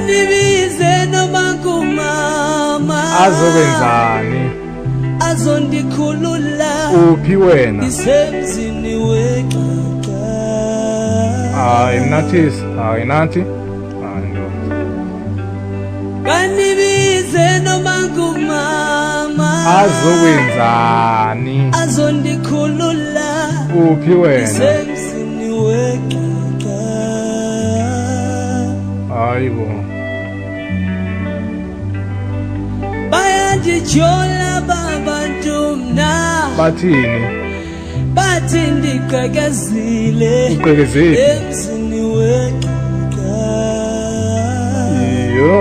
Kanibize noma kumama azokwenzani azondikhulula uphi wena isemzini weqaqa hayi nathi ndo Kanibize noma kumama azokwenzani azondikhulula uphi wena isemzini weqaqa hayibo bayandijola babantu mna bathini bathi ndiqekezile emzini weqaqa iyo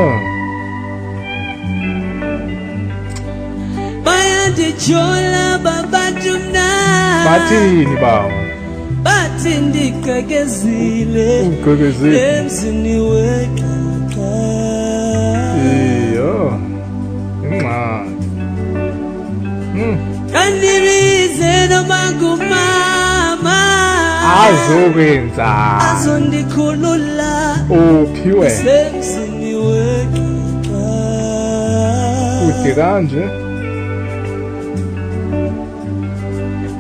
bayandijola babantu mna bathini bawo bathi ndiqekezile emzini weqaqa iyo incane Kanibize noma kumama azokwenzani azondikhulula uphi wena isemzini weqaqa kude kanje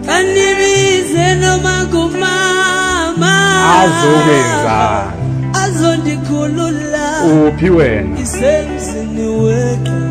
Kanibize noma kumama azokwenzani azondikhulula uphi wena isemzini weqaqa